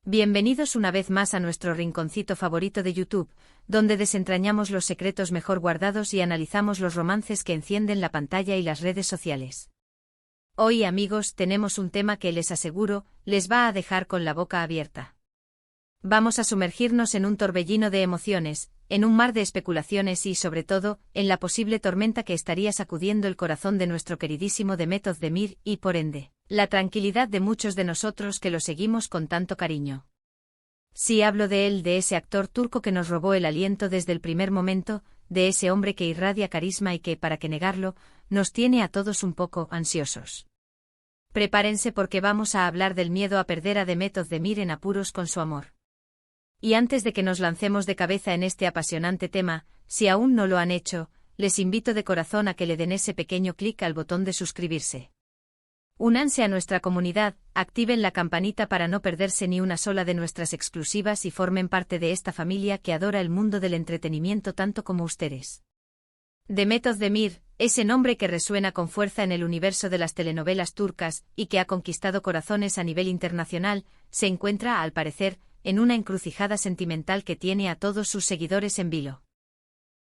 Bienvenidos una vez más a nuestro rinconcito favorito de YouTube, donde desentrañamos los secretos mejor guardados y analizamos los romances que encienden la pantalla y las redes sociales. Hoy, amigos, tenemos un tema que les aseguro, les va a dejar con la boca abierta. Vamos a sumergirnos en un torbellino de emociones, en un mar de especulaciones y, sobre todo, en la posible tormenta que estaría sacudiendo el corazón de nuestro queridísimo Demet Özdemir y, por ende, la tranquilidad de muchos de nosotros que lo seguimos con tanto cariño. Sí, hablo de él, de ese actor turco que nos robó el aliento desde el primer momento, de ese hombre que irradia carisma y que, para qué negarlo, nos tiene a todos un poco ansiosos. Prepárense porque vamos a hablar del miedo a perder a Demet Özdemir en apuros con su amor. Y antes de que nos lancemos de cabeza en este apasionante tema, si aún no lo han hecho, les invito de corazón a que le den ese pequeño clic al botón de suscribirse. Únanse a nuestra comunidad, activen la campanita para no perderse ni una sola de nuestras exclusivas y formen parte de esta familia que adora el mundo del entretenimiento tanto como ustedes. Demet Özdemir, ese nombre que resuena con fuerza en el universo de las telenovelas turcas y que ha conquistado corazones a nivel internacional, se encuentra, al parecer, en una encrucijada sentimental que tiene a todos sus seguidores en vilo.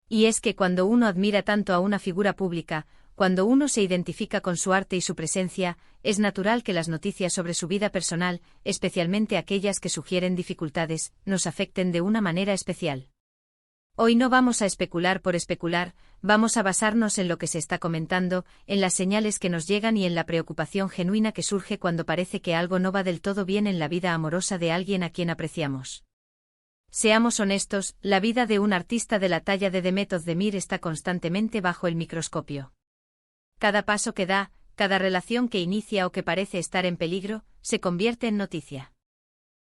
Y es que cuando uno admira tanto a una figura pública, cuando uno se identifica con su arte y su presencia, es natural que las noticias sobre su vida personal, especialmente aquellas que sugieren dificultades, nos afecten de una manera especial. Hoy no vamos a especular por especular, vamos a basarnos en lo que se está comentando, en las señales que nos llegan y en la preocupación genuina que surge cuando parece que algo no va del todo bien en la vida amorosa de alguien a quien apreciamos. Seamos honestos, la vida de un artista de la talla de Demet Özdemir está constantemente bajo el microscopio. Cada paso que da, cada relación que inicia o que parece estar en peligro, se convierte en noticia.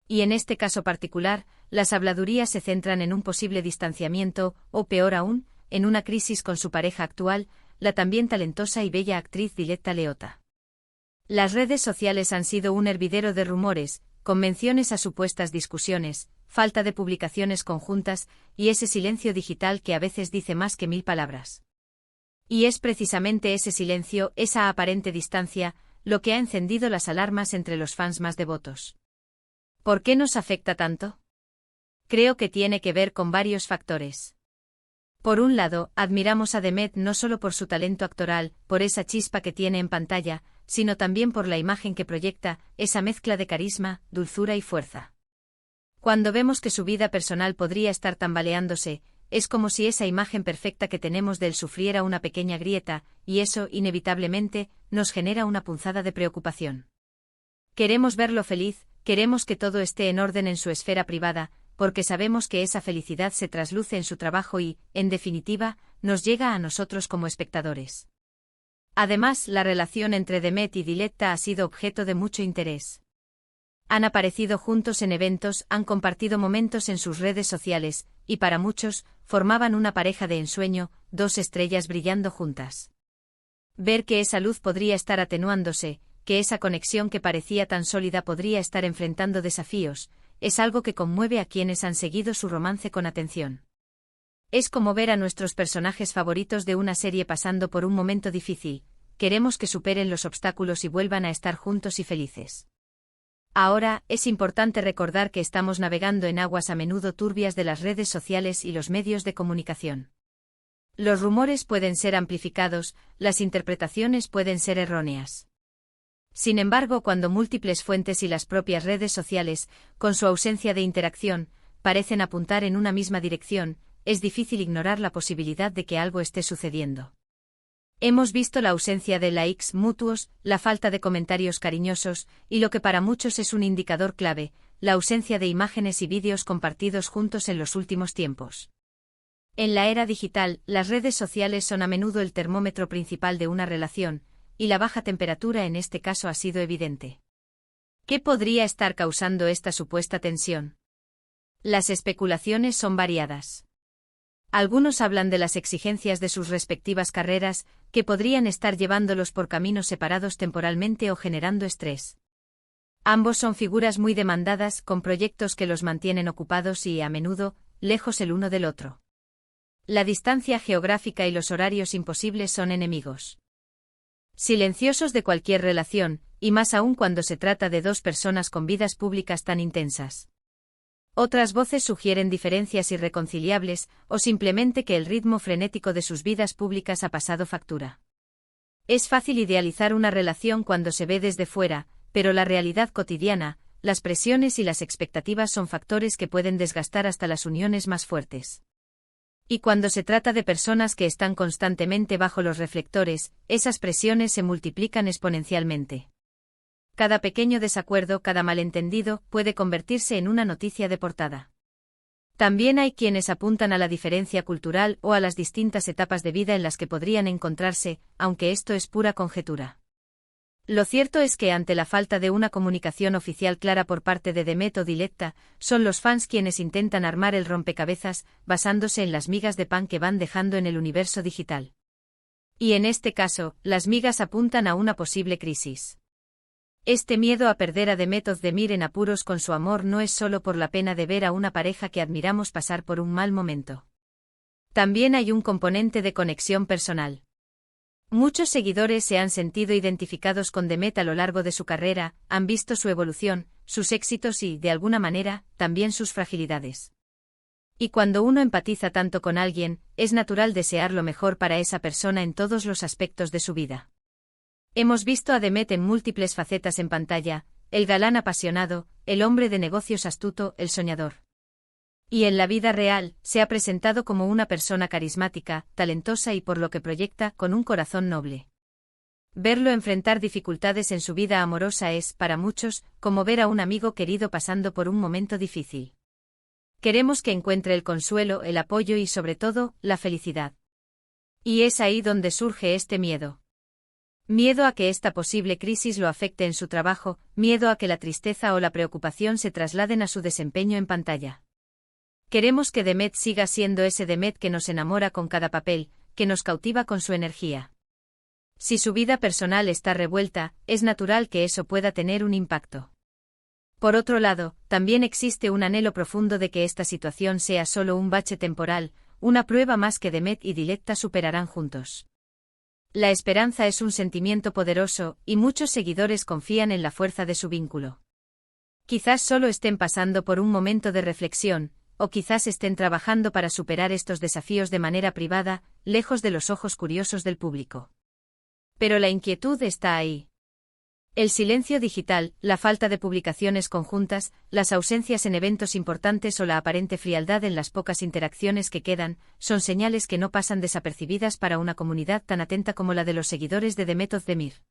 Y en este caso particular, las habladurías se centran en un posible distanciamiento, o peor aún, en una crisis con su pareja actual, la también talentosa y bella actriz Diletta Leotta. Las redes sociales han sido un hervidero de rumores, con menciones a supuestas discusiones, falta de publicaciones conjuntas, y ese silencio digital que a veces dice más que 1000 palabras. Y es precisamente ese silencio, esa aparente distancia, lo que ha encendido las alarmas entre los fans más devotos. ¿Por qué nos afecta tanto? Creo que tiene que ver con varios factores. Por un lado, admiramos a Demet no solo por su talento actoral, por esa chispa que tiene en pantalla, sino también por la imagen que proyecta, esa mezcla de carisma, dulzura y fuerza. Cuando vemos que su vida personal podría estar tambaleándose, es como si esa imagen perfecta que tenemos de él sufriera una pequeña grieta, y eso, inevitablemente, nos genera una punzada de preocupación. Queremos verlo feliz, queremos que todo esté en orden en su esfera privada, porque sabemos que esa felicidad se trasluce en su trabajo y, en definitiva, nos llega a nosotros como espectadores. Además, la relación entre Demet y Diletta ha sido objeto de mucho interés. Han aparecido juntos en eventos, han compartido momentos en sus redes sociales, y para muchos, formaban una pareja de ensueño, dos estrellas brillando juntas. Ver que esa luz podría estar atenuándose, que esa conexión que parecía tan sólida podría estar enfrentando desafíos, es algo que conmueve a quienes han seguido su romance con atención. Es como ver a nuestros personajes favoritos de una serie pasando por un momento difícil, queremos que superen los obstáculos y vuelvan a estar juntos y felices. Ahora, es importante recordar que estamos navegando en aguas a menudo turbias de las redes sociales y los medios de comunicación. Los rumores pueden ser amplificados, las interpretaciones pueden ser erróneas. Sin embargo, cuando múltiples fuentes y las propias redes sociales, con su ausencia de interacción, parecen apuntar en una misma dirección, es difícil ignorar la posibilidad de que algo esté sucediendo. Hemos visto la ausencia de likes mutuos, la falta de comentarios cariñosos, y lo que para muchos es un indicador clave, la ausencia de imágenes y vídeos compartidos juntos en los últimos tiempos. En la era digital, las redes sociales son a menudo el termómetro principal de una relación, y la baja temperatura en este caso ha sido evidente. ¿Qué podría estar causando esta supuesta tensión? Las especulaciones son variadas. Algunos hablan de las exigencias de sus respectivas carreras, que podrían estar llevándolos por caminos separados temporalmente o generando estrés. Ambos son figuras muy demandadas, con proyectos que los mantienen ocupados y, a menudo, lejos el uno del otro. La distancia geográfica y los horarios imposibles son enemigos silenciosos de cualquier relación, y más aún cuando se trata de dos personas con vidas públicas tan intensas. Otras voces sugieren diferencias irreconciliables, o simplemente que el ritmo frenético de sus vidas públicas ha pasado factura. Es fácil idealizar una relación cuando se ve desde fuera, pero la realidad cotidiana, las presiones y las expectativas son factores que pueden desgastar hasta las uniones más fuertes. Y cuando se trata de personas que están constantemente bajo los reflectores, esas presiones se multiplican exponencialmente. Cada pequeño desacuerdo, cada malentendido, puede convertirse en una noticia de portada. También hay quienes apuntan a la diferencia cultural o a las distintas etapas de vida en las que podrían encontrarse, aunque esto es pura conjetura. Lo cierto es que ante la falta de una comunicación oficial clara por parte de Demet o Diletta, son los fans quienes intentan armar el rompecabezas, basándose en las migas de pan que van dejando en el universo digital. Y en este caso, las migas apuntan a una posible crisis. Este miedo a perder a Demet Özdemir en apuros con su amor no es solo por la pena de ver a una pareja que admiramos pasar por un mal momento. También hay un componente de conexión personal. Muchos seguidores se han sentido identificados con Demet a lo largo de su carrera, han visto su evolución, sus éxitos y, de alguna manera, también sus fragilidades. Y cuando uno empatiza tanto con alguien, es natural desear lo mejor para esa persona en todos los aspectos de su vida. Hemos visto a Demet en múltiples facetas en pantalla, el galán apasionado, el hombre de negocios astuto, el soñador. Y en la vida real, se ha presentado como una persona carismática, talentosa y por lo que proyecta, con un corazón noble. Verlo enfrentar dificultades en su vida amorosa es, para muchos, como ver a un amigo querido pasando por un momento difícil. Queremos que encuentre el consuelo, el apoyo y, sobre todo, la felicidad. Y es ahí donde surge este miedo. Miedo a que esta posible crisis lo afecte en su trabajo, miedo a que la tristeza o la preocupación se trasladen a su desempeño en pantalla. Queremos que Demet siga siendo ese Demet que nos enamora con cada papel, que nos cautiva con su energía. Si su vida personal está revuelta, es natural que eso pueda tener un impacto. Por otro lado, también existe un anhelo profundo de que esta situación sea solo un bache temporal, una prueba más que Demet y Diletta superarán juntos. La esperanza es un sentimiento poderoso, y muchos seguidores confían en la fuerza de su vínculo. Quizás solo estén pasando por un momento de reflexión, o quizás estén trabajando para superar estos desafíos de manera privada, lejos de los ojos curiosos del público. Pero la inquietud está ahí. El silencio digital, la falta de publicaciones conjuntas, las ausencias en eventos importantes o la aparente frialdad en las pocas interacciones que quedan, son señales que no pasan desapercibidas para una comunidad tan atenta como la de los seguidores de Demet Özdemir.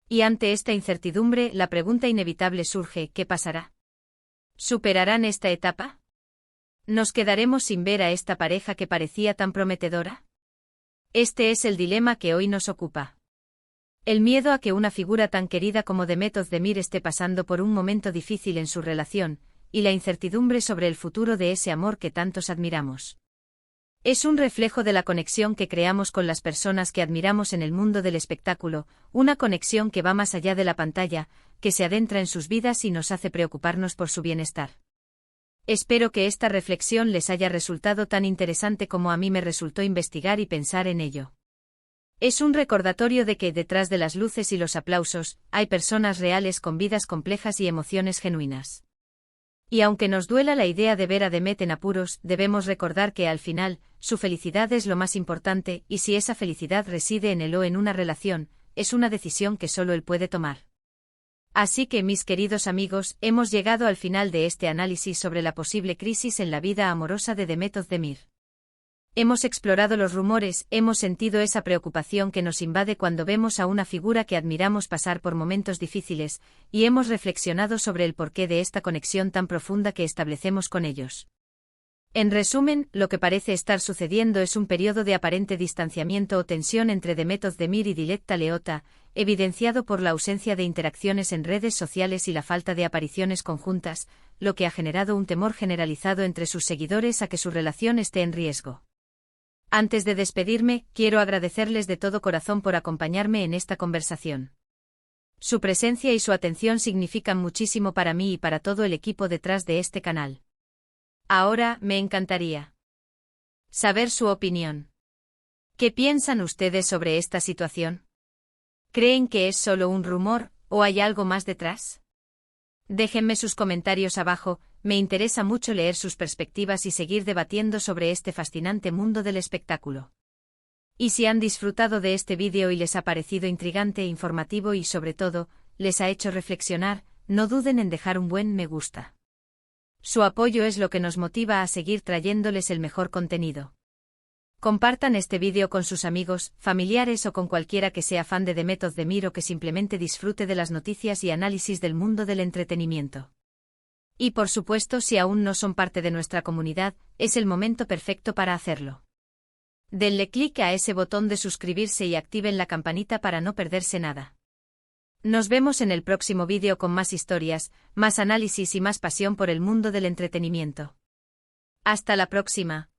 Y ante esta incertidumbre, la pregunta inevitable surge: ¿qué pasará? ¿Superarán esta etapa? ¿Nos quedaremos sin ver a esta pareja que parecía tan prometedora? Este es el dilema que hoy nos ocupa. El miedo a que una figura tan querida como Demet Özdemir esté pasando por un momento difícil en su relación, y la incertidumbre sobre el futuro de ese amor que tantos admiramos. Es un reflejo de la conexión que creamos con las personas que admiramos en el mundo del espectáculo, una conexión que va más allá de la pantalla, que se adentra en sus vidas y nos hace preocuparnos por su bienestar. Espero que esta reflexión les haya resultado tan interesante como a mí me resultó investigar y pensar en ello. Es un recordatorio de que, detrás de las luces y los aplausos, hay personas reales con vidas complejas y emociones genuinas. Y aunque nos duela la idea de ver a Demet en apuros, debemos recordar que al final, su felicidad es lo más importante, y si esa felicidad reside en él o en una relación, es una decisión que solo él puede tomar. Así que, mis queridos amigos, hemos llegado al final de este análisis sobre la posible crisis en la vida amorosa de Demet Özdemir. Hemos explorado los rumores, hemos sentido esa preocupación que nos invade cuando vemos a una figura que admiramos pasar por momentos difíciles, y hemos reflexionado sobre el porqué de esta conexión tan profunda que establecemos con ellos. En resumen, lo que parece estar sucediendo es un periodo de aparente distanciamiento o tensión entre Demet Özdemir y Diletta Leotta, evidenciado por la ausencia de interacciones en redes sociales y la falta de apariciones conjuntas, lo que ha generado un temor generalizado entre sus seguidores a que su relación esté en riesgo. Antes de despedirme, quiero agradecerles de todo corazón por acompañarme en esta conversación. Su presencia y su atención significan muchísimo para mí y para todo el equipo detrás de este canal. Ahora, me encantaría saber su opinión. ¿Qué piensan ustedes sobre esta situación? ¿Creen que es solo un rumor, ¿O hay algo más detrás? Déjenme sus comentarios abajo, me interesa mucho leer sus perspectivas y seguir debatiendo sobre este fascinante mundo del espectáculo. Y si han disfrutado de este vídeo y les ha parecido intrigante e informativo y sobre todo, les ha hecho reflexionar, no duden en dejar un buen me gusta. Su apoyo es lo que nos motiva a seguir trayéndoles el mejor contenido. Compartan este vídeo con sus amigos, familiares o con cualquiera que sea fan de The Method de Mir o que simplemente disfrute de las noticias y análisis del mundo del entretenimiento. Y por supuesto, si aún no son parte de nuestra comunidad, es el momento perfecto para hacerlo. Denle clic a ese botón de suscribirse y activen la campanita para no perderse nada. Nos vemos en el próximo vídeo con más historias, más análisis y más pasión por el mundo del entretenimiento. Hasta la próxima.